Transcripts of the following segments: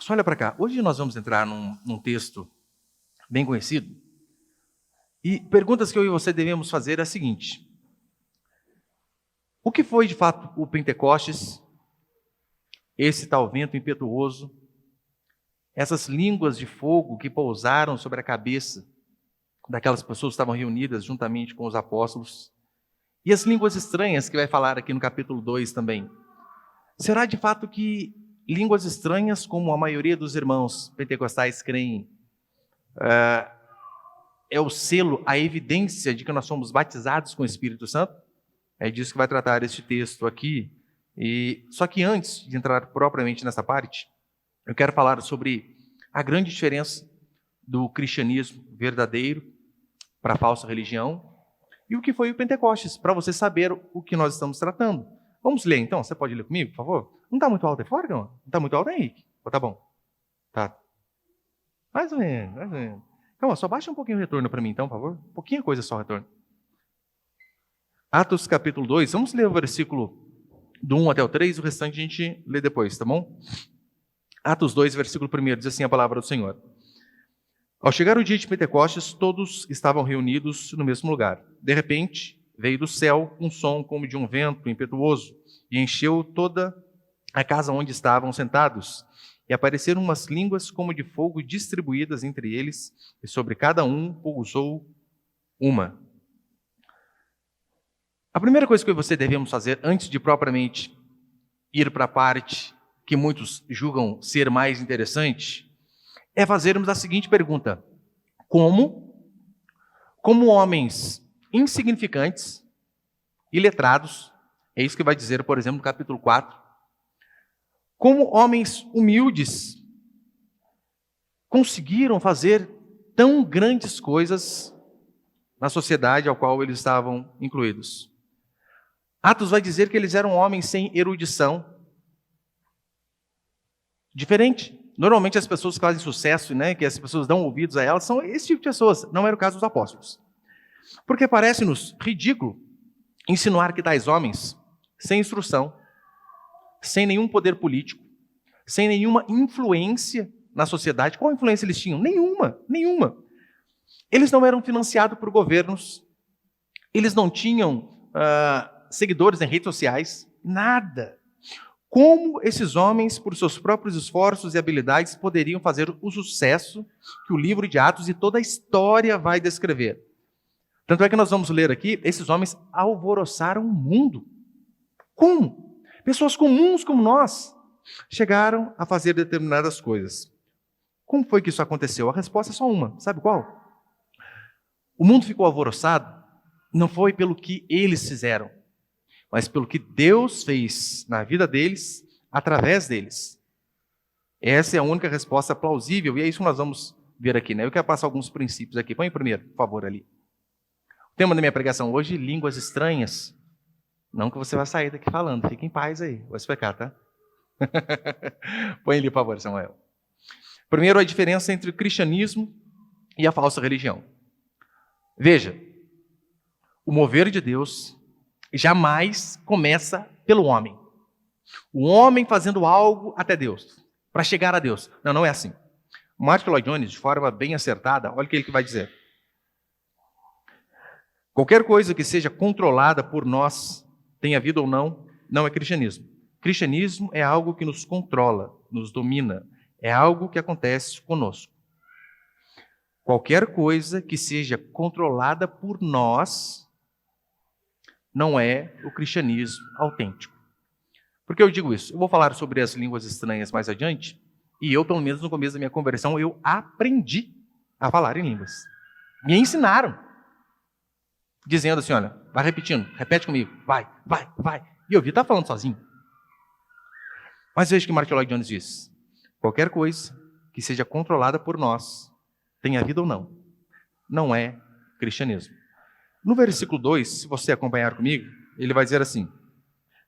Só olha para cá. Hoje nós vamos entrar num texto bem conhecido. E perguntas que eu e você devemos fazer é a seguinte: o que foi de fato o Pentecostes? Esse tal vento impetuoso, essas línguas de fogo que pousaram sobre a cabeça daquelas pessoas que estavam reunidas juntamente com os apóstolos, e as línguas estranhas que vai falar aqui no capítulo 2 também. Será de fato que línguas estranhas, como a maioria dos irmãos pentecostais creem, é o selo, a evidência de que nós somos batizados com o Espírito Santo? É disso que vai tratar este texto aqui. Só que antes de entrar propriamente nessa parte, eu quero falar sobre a grande diferença do cristianismo verdadeiro para a falsa religião e o que foi o Pentecostes, para você saber o que nós estamos tratando. Vamos ler então? Você pode ler comigo, por favor? Não está muito alto aí fora, não? Não está muito alto, Henrique? Ou tá bom? Tá. Mais ou menos, mais ou menos. Calma, só baixa um pouquinho o retorno para mim então, por favor. Um pouquinho coisa só o retorno. Atos capítulo 2, vamos ler o versículo do 1 até o 3, o restante a gente lê depois, tá bom? Atos 2, versículo 1, diz assim a palavra do Senhor. Ao chegar o dia de Pentecostes, todos estavam reunidos no mesmo lugar. De repente, veio do céu um som como de um vento impetuoso e encheu toda a casa onde estavam sentados. E apareceram umas línguas como de fogo distribuídas entre eles, e sobre cada um pousou uma. A primeira coisa que você devemos fazer, antes de propriamente ir para a parte que muitos julgam ser mais interessante, é fazermos a seguinte pergunta: como homens insignificantes, iletrados, é isso que vai dizer, por exemplo, no capítulo 4, como homens humildes conseguiram fazer tão grandes coisas na sociedade ao qual eles estavam incluídos? Atos vai dizer que eles eram homens sem erudição. Diferente. Normalmente as pessoas que fazem sucesso, né, que as pessoas dão ouvidos a elas, são esse tipo de pessoas. Não era o caso dos apóstolos. Porque parece-nos ridículo insinuar que tais homens, sem instrução, sem nenhum poder político, sem nenhuma influência na sociedade. Qual influência eles tinham? Nenhuma. Eles não eram financiados por governos, eles não tinham seguidores em redes sociais, nada. Como esses homens, por seus próprios esforços e habilidades, poderiam fazer o sucesso que o livro de Atos e toda a história vai descrever? Tanto é que nós vamos ler aqui, esses homens alvoroçaram o mundo. Como? Pessoas comuns como nós chegaram a fazer determinadas coisas. Como foi que isso aconteceu? A resposta é só uma. Sabe qual? O mundo ficou alvoroçado não foi pelo que eles fizeram, mas pelo que Deus fez na vida deles, através deles. Essa é a única resposta plausível, e é isso que nós vamos ver aqui, né? Eu quero passar alguns princípios aqui. Põe primeiro, por favor, ali. O tema da minha pregação hoje, línguas estranhas. Não que você vai sair daqui falando, fique em paz aí, vou explicar, tá? Põe ali, por favor, Samuel. Primeiro, a diferença entre o cristianismo e a falsa religião. Veja, o mover de Deus jamais começa pelo homem. O homem fazendo algo até Deus, para chegar a Deus. Não é assim. Martin Lloyd Jones, de forma bem acertada, olha o que ele vai dizer. Qualquer coisa que seja controlada por nós, tenha vida ou não, não é cristianismo. Cristianismo é algo que nos controla, nos domina. É algo que acontece conosco. Qualquer coisa que seja controlada por nós, não é o cristianismo autêntico. Por que eu digo isso? Eu vou falar sobre as línguas estranhas mais adiante, e eu, pelo menos no começo da minha conversão, eu aprendi a falar em línguas. Me ensinaram. Dizendo assim, olha, vai repetindo, repete comigo, vai. E eu vi, está falando sozinho. Mas veja o que Martin Lloyd Jones diz. Qualquer coisa que seja controlada por nós, tenha vida ou não é cristianismo. No versículo 2, se você acompanhar comigo, ele vai dizer assim: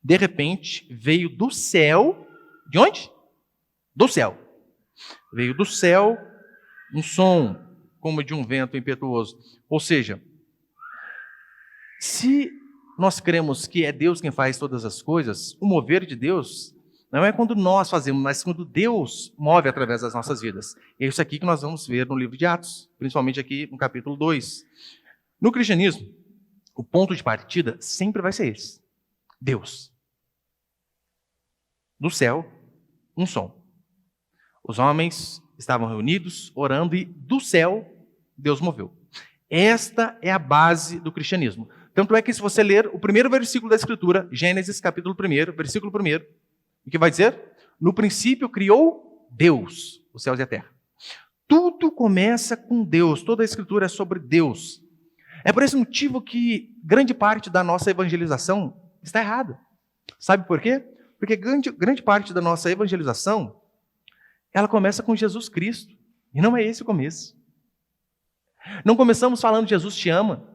de repente veio do céu, de onde? Do céu. Veio do céu um som como de um vento impetuoso. Ou seja, se nós cremos que é Deus quem faz todas as coisas, o mover de Deus Não é quando nós fazemos, mas quando Deus move através das nossas vidas. É isso aqui que nós vamos ver no livro de Atos, principalmente aqui no capítulo 2. No cristianismo, o ponto de partida sempre vai ser esse: Deus. Do céu, um som. Os homens estavam reunidos, orando, e do céu, Deus moveu. Esta é a base do cristianismo. Tanto é que se você ler o primeiro versículo da Escritura, Gênesis capítulo 1, versículo 1, o que vai dizer? No princípio criou Deus, os céus e a terra. Tudo começa com Deus, toda a Escritura é sobre Deus. É por esse motivo que grande parte da nossa evangelização está errada. Sabe por quê? Porque grande parte da nossa evangelização, ela começa com Jesus Cristo, e não é esse o começo. Não começamos falando Jesus te ama,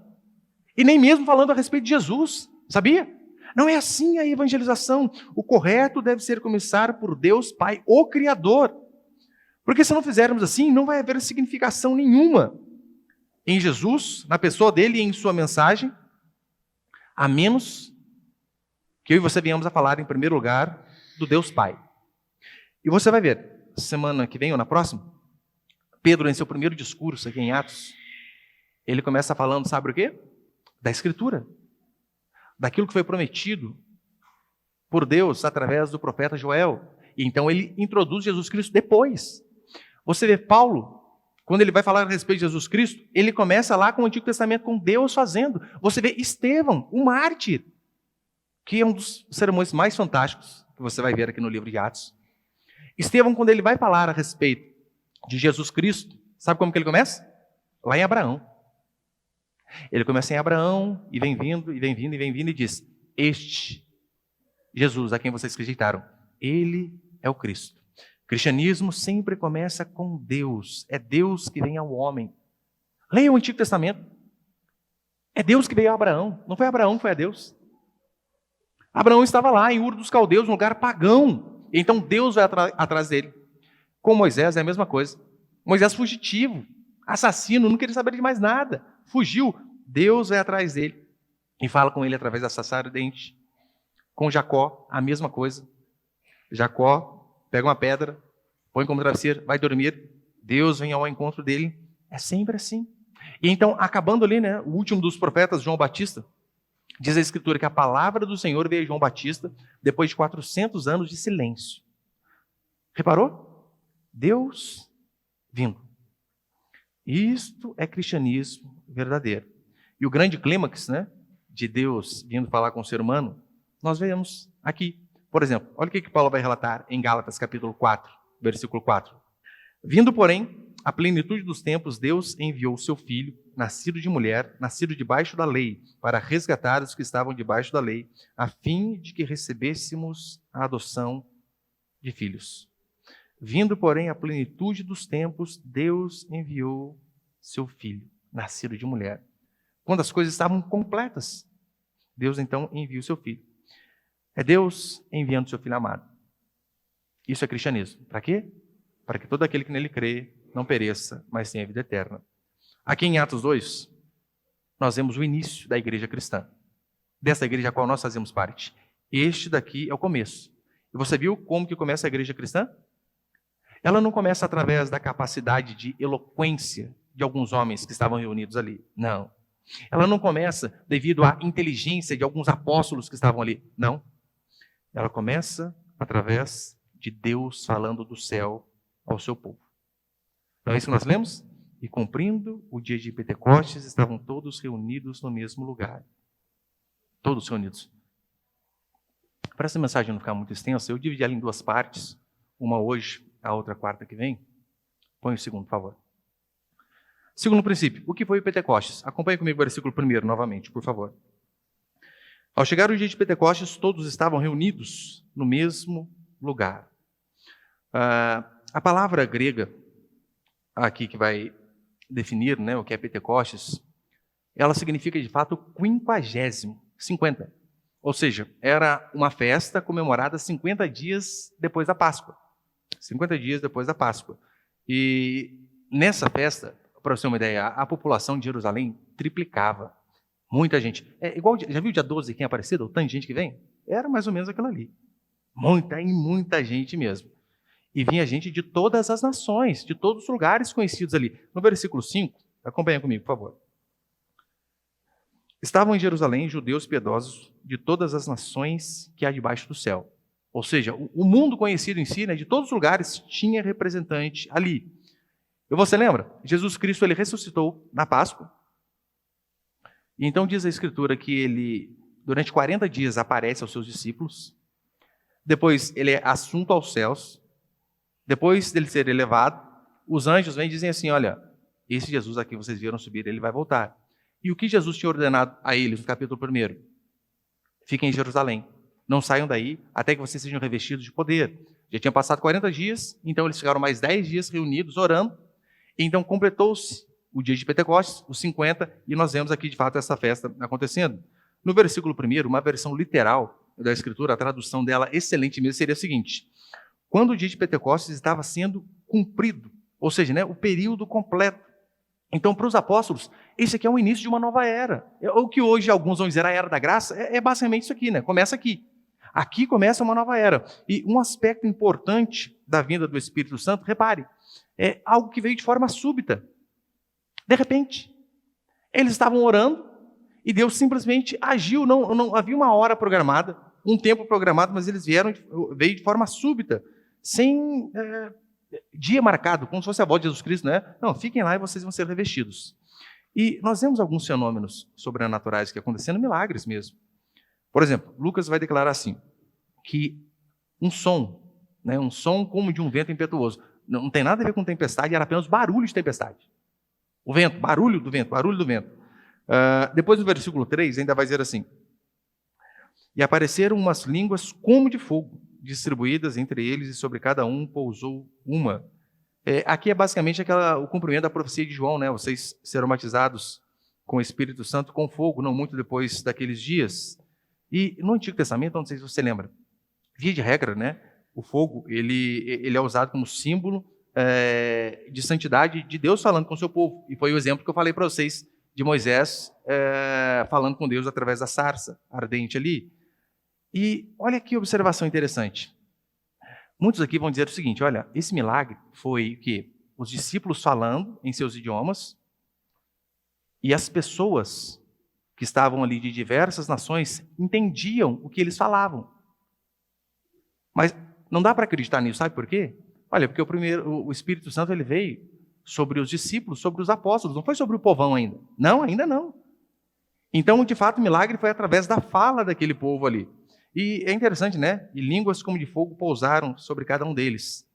e nem mesmo falando a respeito de Jesus, sabia? Não é assim a evangelização. O correto deve ser começar por Deus Pai, o Criador. Porque se não fizermos assim, não vai haver significação nenhuma em Jesus, na pessoa dele e em sua mensagem, a menos que eu e você venhamos a falar, em primeiro lugar, do Deus Pai. E você vai ver, semana que vem ou na próxima, Pedro, em seu primeiro discurso aqui em Atos, ele começa falando, sabe o quê? Da Escritura. Daquilo que foi prometido por Deus através do profeta Joel. E então ele introduz Jesus Cristo depois. Você vê Paulo, quando ele vai falar a respeito de Jesus Cristo, ele começa lá com o Antigo Testamento, com Deus fazendo. Você vê Estevão, o mártir, que é um dos sermões mais fantásticos que você vai ver aqui no livro de Atos. Estevão, quando ele vai falar a respeito de Jesus Cristo, sabe como que ele começa? Lá em Abraão. Ele começa em Abraão, e vem vindo, e vem vindo, e vem vindo, e diz: este Jesus a quem vocês acreditaram, ele é o Cristo. O cristianismo sempre começa com Deus. É Deus que vem ao homem. Leia o Antigo Testamento. É Deus que veio a Abraão. Não foi Abraão que foi a Deus. Abraão estava lá em Ur dos Caldeus, um lugar pagão. Então Deus vai atrás dele. Com Moisés é a mesma coisa. Moisés fugitivo, assassino, não queria saber de mais nada. Fugiu. Deus vai atrás dele e fala com ele através da sarça ardente. Com Jacó, a mesma coisa. Jacó pega uma pedra, põe como travesseiro, vai dormir. Deus vem ao encontro dele. É sempre assim. E então, acabando ali, o último dos profetas, João Batista, diz a Escritura que a palavra do Senhor veio a João Batista depois de 400 anos de silêncio. Reparou? Deus vindo. Isto é cristianismo verdadeiro. E o grande clímax, de Deus vindo falar com o ser humano, nós vemos aqui. Por exemplo, olha o que Paulo vai relatar em Gálatas capítulo 4, versículo 4. Vindo, porém, a plenitude dos tempos, Deus enviou o seu Filho, nascido de mulher, nascido debaixo da lei, para resgatar os que estavam debaixo da lei, a fim de que recebêssemos a adoção de filhos. Vindo, porém, a plenitude dos tempos, Deus enviou seu Filho, nascido de mulher. Quando as coisas estavam completas, Deus então envia o seu Filho. É Deus enviando o seu Filho amado. Isso é cristianismo. Para quê? Para que todo aquele que nele crê não pereça, mas tenha vida eterna. Aqui em Atos 2, nós vemos o início da igreja cristã. Dessa igreja a qual nós fazemos parte. Este daqui é o começo. E você viu como que começa a igreja cristã? Ela não começa através da capacidade de eloquência de alguns homens que estavam reunidos ali. Não. Ela não começa devido à inteligência de alguns apóstolos que estavam ali. Não. Ela começa através de Deus falando do céu ao seu povo. Então é isso que nós lemos? E cumprindo o dia de Pentecostes, estavam todos reunidos no mesmo lugar. Todos reunidos. Para essa mensagem não ficar muito extensa, eu dividi ela em duas partes. Uma hoje, a outra quarta que vem. Põe o segundo, por favor. Segundo princípio, o que foi o Pentecostes? Acompanhe comigo o versículo 1 novamente, por favor. Ao chegar o dia de Pentecostes, todos estavam reunidos no mesmo lugar. A palavra grega, aqui que vai definir o que é Pentecostes, ela significa de fato 50º, 50. Ou seja, era uma festa comemorada 50 dias depois da Páscoa. 50 dias depois da Páscoa. E nessa festa, para você ter uma ideia, a população de Jerusalém triplicava. Muita gente. É igual, já viu o dia 12 quem é Aparecida? O tanto de gente que vem? Era mais ou menos aquilo ali. Muita gente mesmo. E vinha gente de todas as nações, de todos os lugares conhecidos ali. No versículo 5, acompanha comigo, por favor. Estavam em Jerusalém judeus piedosos de todas as nações que há debaixo do céu. Ou seja, o mundo conhecido em si, né, de todos os lugares, tinha representante ali. E você lembra? Jesus Cristo ele ressuscitou na Páscoa. E então diz a Escritura que ele, durante 40 dias, aparece aos seus discípulos. Depois ele é assunto aos céus. Depois dele ser elevado, os anjos vêm e dizem assim, olha, esse Jesus aqui vocês viram subir, ele vai voltar. E o que Jesus tinha ordenado a eles no capítulo 1? Fiquem em Jerusalém. Não saiam daí até que vocês sejam revestidos de poder. Já tinha passado 40 dias, então eles ficaram mais 10 dias reunidos, orando. E então completou-se o dia de Pentecostes, os 50, e nós vemos aqui de fato essa festa acontecendo. No versículo 1, uma versão literal da Escritura, a tradução dela excelente mesmo, seria a seguinte: quando o dia de Pentecostes estava sendo cumprido, ou seja, né, o período completo. Então, para os apóstolos, esse aqui é o início de uma nova era. O que hoje alguns vão dizer a era da graça, é basicamente isso aqui, né? Começa aqui. Aqui começa uma nova era. E um aspecto importante da vinda do Espírito Santo, repare, é algo que veio de forma súbita. De repente, eles estavam orando e Deus simplesmente agiu. Não havia uma hora programada, um tempo programado, mas eles veio de forma súbita, sem dia marcado, como se fosse a volta de Jesus Cristo, né? Não, fiquem lá e vocês vão ser revestidos. E nós vemos alguns fenômenos sobrenaturais que acontecendo, milagres mesmo. Por exemplo, Lucas vai declarar assim, que um som como de um vento impetuoso, não tem nada a ver com tempestade, era apenas barulho de tempestade. O vento, barulho do vento. Depois do versículo 3, ainda vai dizer assim, e apareceram umas línguas como de fogo, distribuídas entre eles, e sobre cada um pousou uma. Aqui é basicamente o cumprimento da profecia de João, né? Vocês serão batizados com o Espírito Santo com fogo, não muito depois daqueles dias. E no Antigo Testamento, não sei se você lembra, via de regra, né? O fogo ele é usado como símbolo de santidade de Deus falando com o seu povo. E foi o exemplo que eu falei para vocês de Moisés falando com Deus através da sarça ardente ali. E olha que observação interessante. Muitos aqui vão dizer o seguinte, olha, esse milagre foi o quê? Os discípulos falando em seus idiomas e as pessoas que estavam ali de diversas nações entendiam o que eles falavam. Mas não dá para acreditar nisso, sabe por quê? Olha, porque o Espírito Santo ele veio sobre os discípulos, sobre os apóstolos, não foi sobre o povão ainda. Não, ainda não. Então, de fato, o milagre foi através da fala daquele povo ali. E é interessante, né? E línguas como de fogo pousaram sobre cada um deles.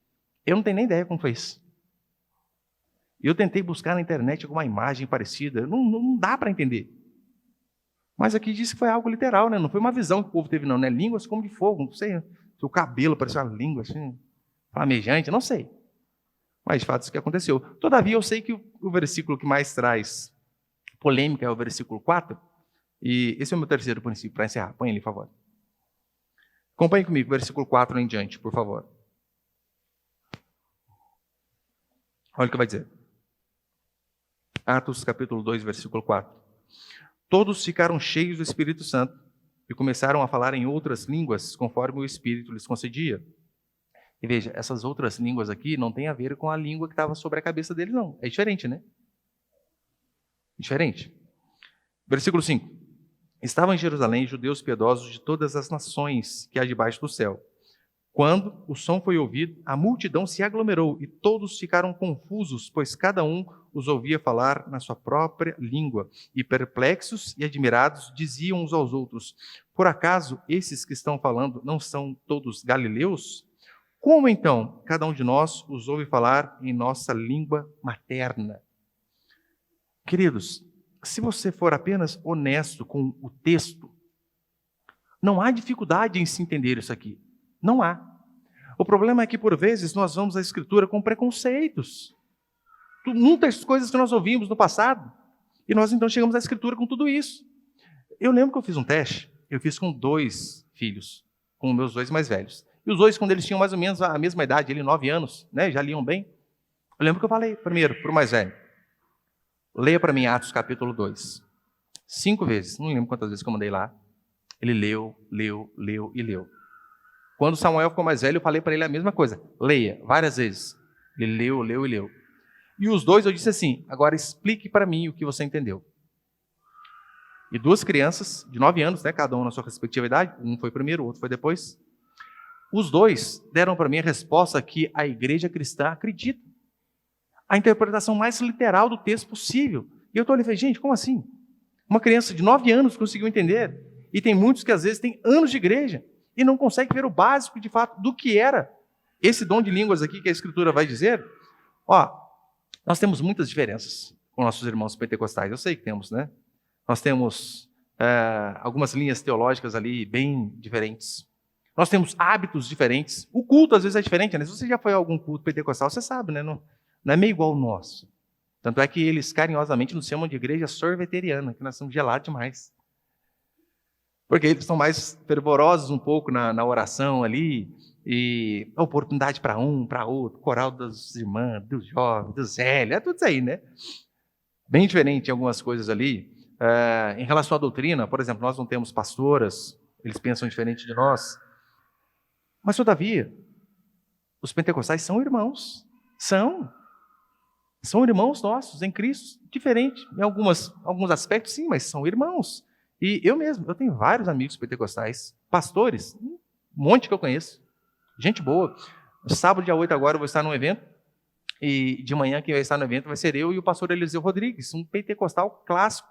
Eu não tenho nem ideia como foi isso. Eu tentei buscar na internet alguma imagem parecida, não dá para entender. Mas aqui diz que foi algo literal, né? Não foi uma visão que o povo teve, não, né? Línguas como de fogo, não sei, seu cabelo parecia uma língua assim, flamejante, não sei. Mas de fato isso que aconteceu. Todavia, eu sei que o versículo que mais traz polêmica é o versículo 4, e esse é o meu terceiro princípio, para encerrar. Põe ali, por favor. Acompanhe comigo, versículo 4 em diante, por favor. Olha o que vai dizer. Atos capítulo 2, versículo 4. Todos ficaram cheios do Espírito Santo e começaram a falar em outras línguas, conforme o Espírito lhes concedia. E veja, essas outras línguas aqui não tem a ver com a língua que estava sobre a cabeça deles, não. É diferente, né? Diferente. Versículo 5. Estavam em Jerusalém judeus piedosos de todas as nações que há debaixo do céu. Quando o som foi ouvido, a multidão se aglomerou e todos ficaram confusos, pois cada um os ouvia falar na sua própria língua. E perplexos e admirados diziam uns aos outros, por acaso esses que estão falando não são todos galileus? Como então cada um de nós os ouve falar em nossa língua materna? Queridos, se você for apenas honesto com o texto, não há dificuldade em se entender isso aqui. Não há. O problema é que, por vezes, nós vamos à Escritura com preconceitos. Muitas coisas que nós ouvimos no passado, e nós então chegamos à Escritura com tudo isso. Eu lembro que eu fiz um teste, eu fiz com 2 filhos, com meus 2 mais velhos. E os 2, quando eles tinham mais ou menos a mesma idade, 9 anos, né, já liam bem. Eu lembro que eu falei, primeiro, para o mais velho, leia para mim Atos capítulo 2. 5 vezes, não lembro quantas vezes que eu mandei lá. Ele leu e leu. Quando Samuel ficou mais velho, eu falei para ele a mesma coisa. Leia, várias vezes. Ele leu, leu e leu. E os dois eu disse assim, agora explique para mim o que você entendeu. E duas crianças de 9 anos, né, cada um na sua respectiva idade, um foi primeiro, o outro foi depois. Os dois deram para mim a resposta que a igreja cristã acredita. A interpretação mais literal do texto possível. E eu estou ali e falei, gente, como assim? Uma criança de 9 anos conseguiu entender. E tem muitos que às vezes têm anos de igreja e não conseguem ver o básico de fato do que era esse dom de línguas aqui que a Escritura vai dizer. Ó, nós temos muitas diferenças com nossos irmãos pentecostais. Eu sei que temos, né? Nós temos algumas linhas teológicas ali bem diferentes. Nós temos hábitos diferentes. O culto às vezes é diferente, né? Se você já foi a algum culto pentecostal, você sabe, né? Não é meio igual ao nosso. Tanto é que eles carinhosamente nos chamam de igreja sorveteriana, que nós somos gelados demais. Porque eles são mais fervorosos um pouco na oração ali, e a oportunidade para um, para outro, coral das irmãs, dos jovens, dos velhos, é tudo isso aí, né? Bem diferente em algumas coisas ali. Em relação à doutrina, por exemplo, nós não temos pastoras, eles pensam diferente de nós. Mas, todavia, os pentecostais são irmãos. São irmãos nossos em Cristo. Diferente em alguns aspectos, sim, mas são irmãos. E eu tenho vários amigos pentecostais, pastores, um monte que eu conheço. Gente boa. Sábado, dia 8 agora, eu vou estar num evento. E de manhã quem vai estar no evento vai ser eu e o pastor Eliseu Rodrigues, um pentecostal clássico.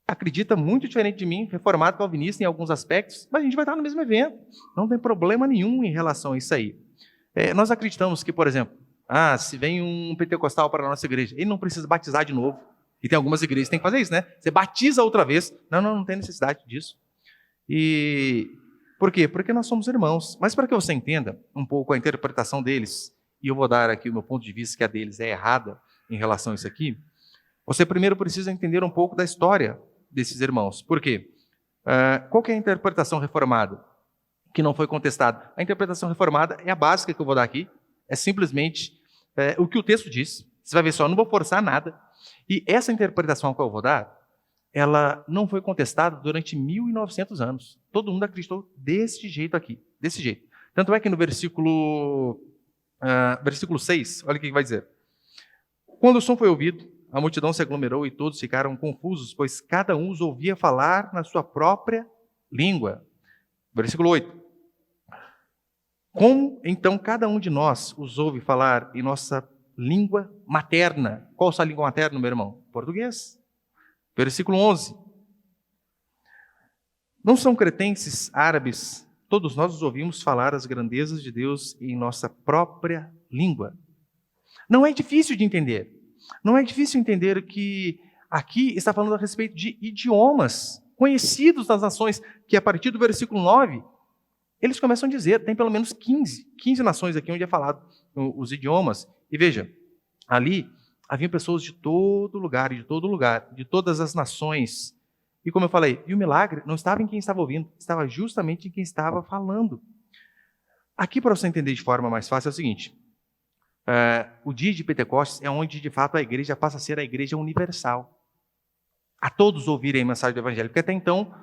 Acredita muito diferente de mim, reformado calvinista em alguns aspectos, mas a gente vai estar no mesmo evento. Não tem problema nenhum em relação a isso aí. Nós acreditamos que, por exemplo, se vem um pentecostal para a nossa igreja, ele não precisa batizar de novo. E tem algumas igrejas que tem que fazer isso, né? Você batiza outra vez. Não tem necessidade disso. E por quê? Porque nós somos irmãos. Mas para que você entenda um pouco a interpretação deles, e eu vou dar aqui o meu ponto de vista que a deles é errada em relação a isso aqui, você primeiro precisa entender um pouco da história desses irmãos. Por quê? Qual que é a interpretação reformada? Que não foi contestada. A interpretação reformada é a básica que eu vou dar aqui. É simplesmente o que o texto diz. Você vai ver só, eu não vou forçar nada. E essa interpretação que eu vou dar, ela não foi contestada durante 1900 anos. Todo mundo acreditou desse jeito aqui. Desse jeito. Tanto é que no versículo 6, olha o que vai dizer. Quando o som foi ouvido, a multidão se aglomerou e todos ficaram confusos, pois cada um os ouvia falar na sua própria língua. Versículo 8. Como, então, cada um de nós os ouve falar em nossa língua materna? Qual a sua língua materna, meu irmão? Português. Versículo 11. Não são cretenses árabes, todos nós os ouvimos falar as grandezas de Deus em nossa própria língua. Não é difícil de entender. Não é difícil entender que aqui está falando a respeito de idiomas conhecidos das nações, que a partir do versículo 9, eles começam a dizer, tem pelo menos 15 nações aqui onde é falado os idiomas. E veja, ali haviam pessoas de todo lugar, de todas as nações. E como eu falei, e o milagre não estava em quem estava ouvindo, estava justamente em quem estava falando. Aqui, para você entender de forma mais fácil, é o seguinte. O dia de Pentecostes é onde, de fato, a igreja passa a ser a igreja universal. A todos ouvirem a mensagem do Evangelho, porque até então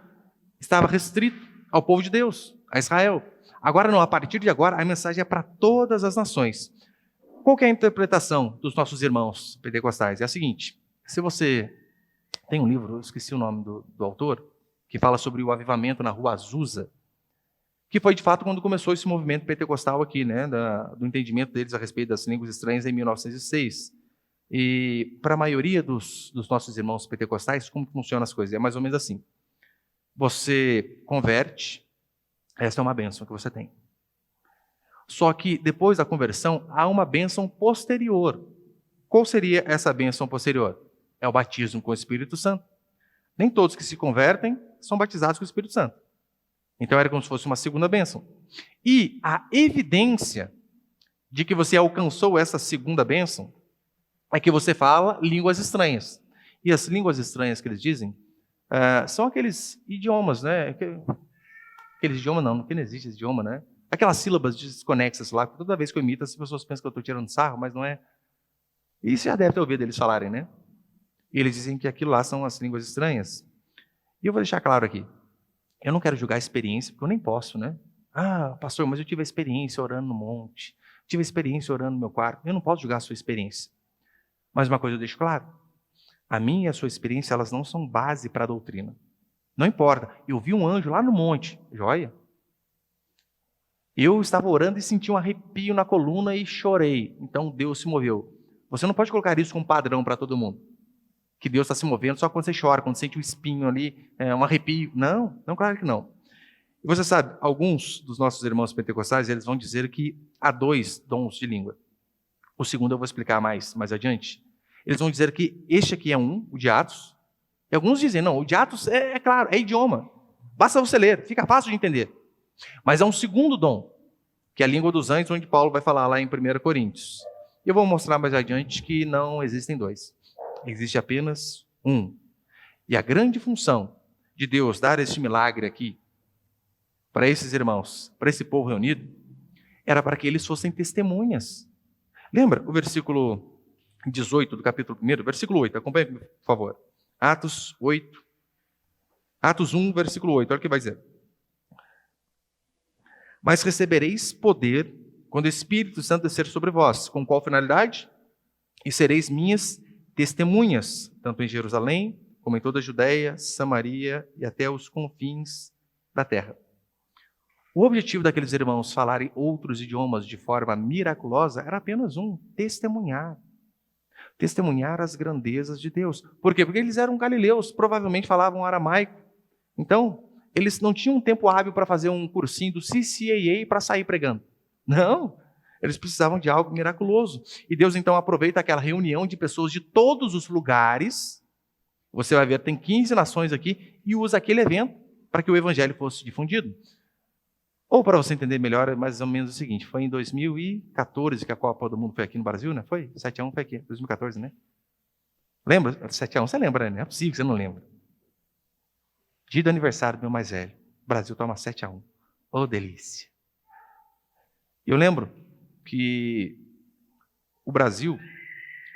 estava restrito ao povo de Deus, a Israel. Agora não, a partir de agora, a mensagem é para todas as nações. Qual que é a interpretação dos nossos irmãos pentecostais? É a seguinte, se você tem um livro, eu esqueci o nome do autor, que fala sobre o avivamento na rua Azusa, que foi de fato quando começou esse movimento pentecostal aqui, né, do entendimento deles a respeito das línguas estranhas em 1906. E para a maioria dos nossos irmãos pentecostais, como funcionam as coisas? É mais ou menos assim. Você converte, essa é uma bênção que você tem. Só que depois da conversão, há uma bênção posterior. Qual seria essa bênção posterior? É o batismo com o Espírito Santo. Nem todos que se convertem são batizados com o Espírito Santo. Então era como se fosse uma segunda bênção. E a evidência de que você alcançou essa segunda bênção é que você fala línguas estranhas. E as línguas estranhas que eles dizem são aqueles idiomas, né? Aqueles idiomas não, porque não existe esse idioma, né? Aquelas sílabas desconexas lá, toda vez que eu imito, as pessoas pensam que eu estou tirando sarro, mas não é. E você já deve ter ouvido eles falarem, né? E eles dizem que aquilo lá são as línguas estranhas. E eu vou deixar claro aqui, eu não quero julgar a experiência, porque eu nem posso, né? Ah, pastor, mas eu tive a experiência orando no monte, tive a experiência orando no meu quarto. Eu não posso julgar a sua experiência. Mas uma coisa eu deixo claro, a minha e a sua experiência, elas não são base para a doutrina. Não importa, eu vi um anjo lá no monte, joia. Eu estava orando e senti um arrepio na coluna e chorei. Então Deus se moveu. Você não pode colocar isso como padrão para todo mundo. Que Deus está se movendo só quando você chora, quando sente um espinho ali, um arrepio. Não, claro que não. E você sabe, alguns dos nossos irmãos pentecostais, eles vão dizer que há 2 dons de língua. O segundo eu vou explicar mais adiante. Eles vão dizer que este aqui é o de Atos. E alguns dizem, não, o de Atos é claro, é idioma. Basta você ler, fica fácil de entender. Mas há um segundo dom, que é a língua dos anjos, onde Paulo vai falar lá em 1 Coríntios. E eu vou mostrar mais adiante que não existem 2. Existe apenas um. E a grande função de Deus dar este milagre aqui, para esses irmãos, para esse povo reunido, era para que eles fossem testemunhas. Lembra o versículo 18 do capítulo 1, versículo 8, acompanhe, por favor. Atos 8, Atos 1, versículo 8, olha o que vai dizer. Mas recebereis poder quando o Espírito Santo descer sobre vós. Com qual finalidade? E sereis minhas testemunhas, tanto em Jerusalém, como em toda a Judéia, Samaria e até os confins da terra. O objetivo daqueles irmãos falarem outros idiomas de forma miraculosa era apenas um: testemunhar. Testemunhar as grandezas de Deus. Por quê? Porque eles eram galileus, provavelmente falavam aramaico. Então, eles não tinham tempo hábil para fazer um cursinho do CCAA para sair pregando. Não, eles precisavam de algo miraculoso. E Deus então aproveita aquela reunião de pessoas de todos os lugares. Você vai ver, tem 15 nações aqui, e usa aquele evento para que o evangelho fosse difundido. Ou, para você entender melhor, é mais ou menos o seguinte: foi em 2014 que a Copa do Mundo foi aqui no Brasil, né? Foi? 7-1 foi aqui, 2014, né? Lembra? 7-1, você lembra, né? Não é possível que você não lembra. Dia do aniversário do meu mais velho. O Brasil toma 7-1. Oh, delícia. Eu lembro que o Brasil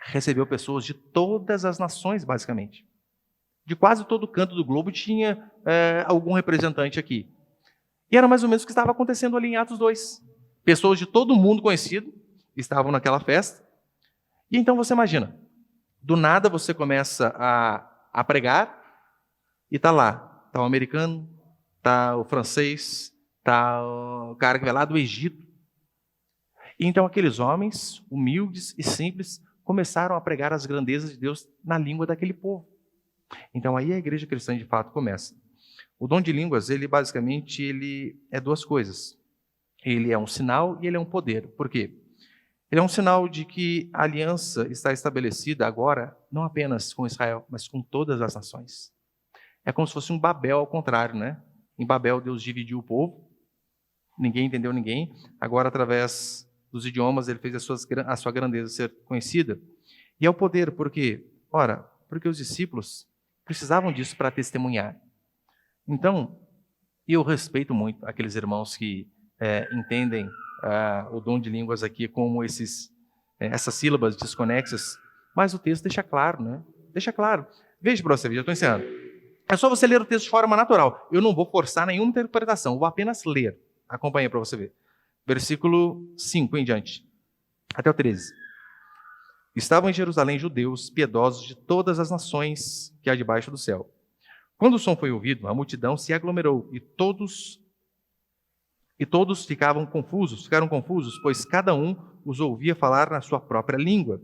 recebeu pessoas de todas as nações, basicamente. De quase todo canto do globo tinha algum representante aqui. E era mais ou menos o que estava acontecendo ali em Atos 2. Pessoas de todo mundo conhecido estavam naquela festa. E então você imagina, do nada você começa a pregar e está lá. Está o americano, está o francês, está o cara que vai lá do Egito. E então aqueles homens, humildes e simples, começaram a pregar as grandezas de Deus na língua daquele povo. Então aí a igreja cristã de fato começa. O dom de línguas, ele basicamente é 2 coisas. Ele é um sinal e ele é um poder. Por quê? Ele é um sinal de que a aliança está estabelecida agora, não apenas com Israel, mas com todas as nações. É como se fosse um Babel ao contrário, né? Em Babel, Deus dividiu o povo, ninguém entendeu ninguém. Agora, através dos idiomas, ele fez a sua grandeza ser conhecida. E é o poder, por quê? Ora, porque os discípulos precisavam disso para testemunhar. Então, eu respeito muito aqueles irmãos que entendem o dom de línguas aqui como essas sílabas desconexas, mas o texto deixa claro, né? Deixa claro. Veja para você ver, já estou encerrando. É só você ler o texto de forma natural. Eu não vou forçar nenhuma interpretação, eu vou apenas ler. Acompanhe para você ver. Versículo 5 em diante, até o 13. Estavam em Jerusalém judeus piedosos de todas as nações que há debaixo do céu. Quando o som foi ouvido, a multidão se aglomerou e todos ficaram confusos, pois cada um os ouvia falar na sua própria língua.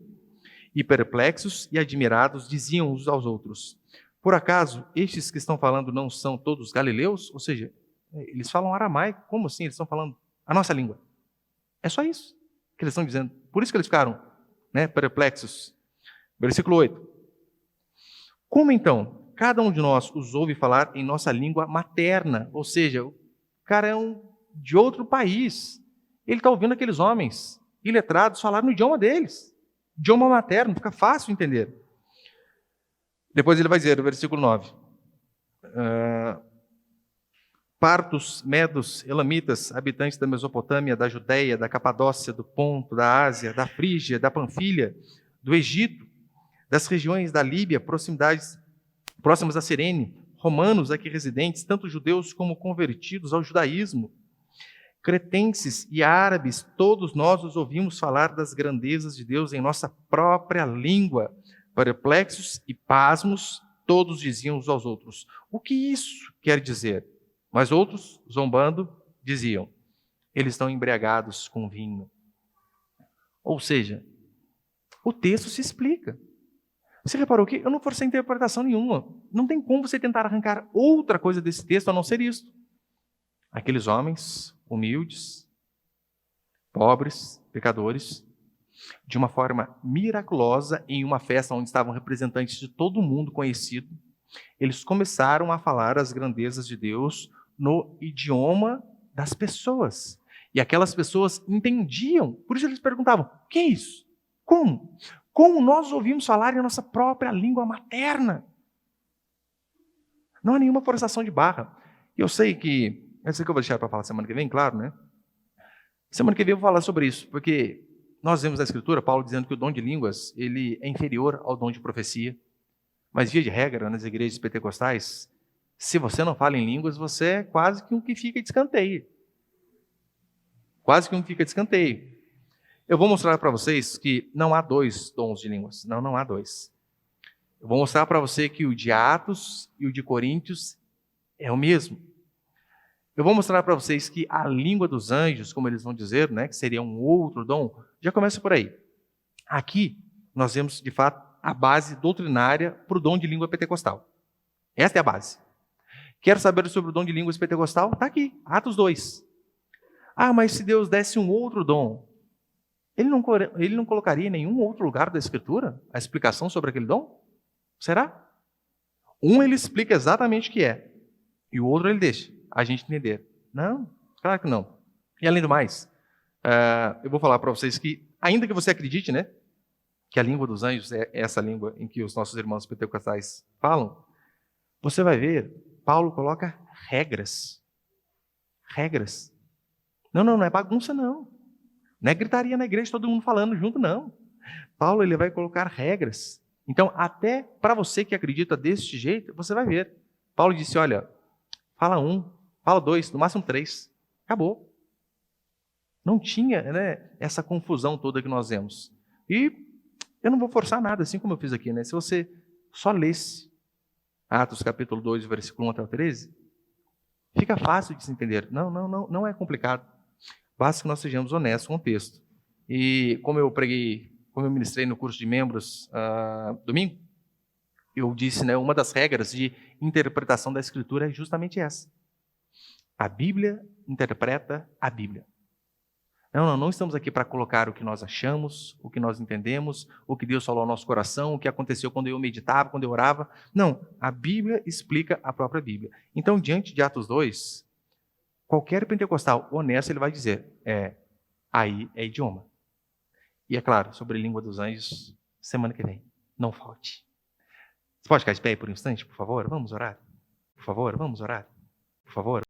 E perplexos e admirados diziam uns aos outros: por acaso estes que estão falando não são todos galileus? Ou seja, eles falam aramaico. Como assim? Eles estão falando a nossa língua. É só isso que eles estão dizendo. Por isso que eles ficaram perplexos. Versículo 8. Como então cada um de nós os ouve falar em nossa língua materna? Ou seja, o cara é de outro país. Ele está ouvindo aqueles homens iletrados falar no idioma deles. Idioma materno, fica fácil entender. Depois ele vai dizer, no versículo 9. Partos, medos, elamitas, habitantes da Mesopotâmia, da Judéia, da Capadócia, do Ponto, da Ásia, da Frígia, da Panfilha, do Egito, das regiões da Líbia, próximas a Cirene, romanos aqui residentes, tanto judeus como convertidos ao judaísmo. cretenses e árabes, todos nós os ouvimos falar das grandezas de Deus em nossa própria língua. Perplexos e pasmos, todos diziam uns aos outros: o que isso quer dizer? Mas outros, zombando, diziam: eles estão embriagados com vinho. Ou seja, o texto se explica. Você reparou que eu não forcei interpretação nenhuma. Não tem como você tentar arrancar outra coisa desse texto a não ser isso. Aqueles homens humildes, pobres, pecadores, de uma forma miraculosa, em uma festa onde estavam representantes de todo mundo conhecido, eles começaram a falar as grandezas de Deus no idioma das pessoas. E aquelas pessoas entendiam, por isso eles perguntavam: o que é isso? Como? Como nós ouvimos falar em nossa própria língua materna? Não há nenhuma forçação de barra. E eu sei que eu vou deixar para falar semana que vem, claro, né? Semana que vem eu vou falar sobre isso, porque nós vemos na Escritura Paulo dizendo que o dom de línguas ele é inferior ao dom de profecia. Mas, via de regra, nas igrejas pentecostais, se você não fala em línguas, você é quase que um que fica de escanteio. Quase que um que fica de escanteio. Eu vou mostrar para vocês que não há dois dons de línguas. Não, não há dois. Eu vou mostrar para você que o de Atos e o de Coríntios é o mesmo. Eu vou mostrar para vocês que a língua dos anjos, como eles vão dizer, né, que seria um outro dom, já começa por aí. Aqui, nós vemos, de fato, a base doutrinária para o dom de língua pentecostal. Esta é a base. Quero saber sobre o dom de línguas pentecostal? Está aqui, Atos 2. Ah, mas se Deus desse um outro dom, ele não colocaria em nenhum outro lugar da Escritura a explicação sobre aquele dom? Será? Um ele explica exatamente o que é, e o outro ele deixa a gente entender. Não, claro que não. E além do mais, eu vou falar para vocês que, ainda que você acredite, né, que a língua dos anjos é essa língua em que os nossos irmãos pentecostais falam, você vai ver, Paulo coloca regras. Regras. Não é bagunça, não. Não é gritaria na igreja, todo mundo falando junto, não. Paulo ele vai colocar regras. Então, até para você que acredita deste jeito, você vai ver. Paulo disse, olha, fala 1, fala 2, no máximo 3. Acabou. Não tinha, né, essa confusão toda que nós vemos. E eu não vou forçar nada, assim como eu fiz aqui, né? Se você só lesse Atos capítulo 2, versículo 1 até o 13, fica fácil de se entender. Não é complicado. Basta que nós sejamos honestos com o texto. E como eu ministrei no curso de membros domingo, eu disse, né, uma das regras de interpretação da Escritura é justamente essa. A Bíblia interpreta a Bíblia. Não estamos aqui para colocar o que nós achamos, o que nós entendemos, o que Deus falou ao nosso coração, o que aconteceu quando eu meditava, quando eu orava. Não, a Bíblia explica a própria Bíblia. Então, diante de Atos 2, qualquer pentecostal honesto, ele vai dizer, aí é idioma. E é claro, sobre a língua dos anjos, semana que vem, não falte. Você pode ficar de pé aí por um instante, por favor? Vamos orar? Por favor, vamos orar? Por favor?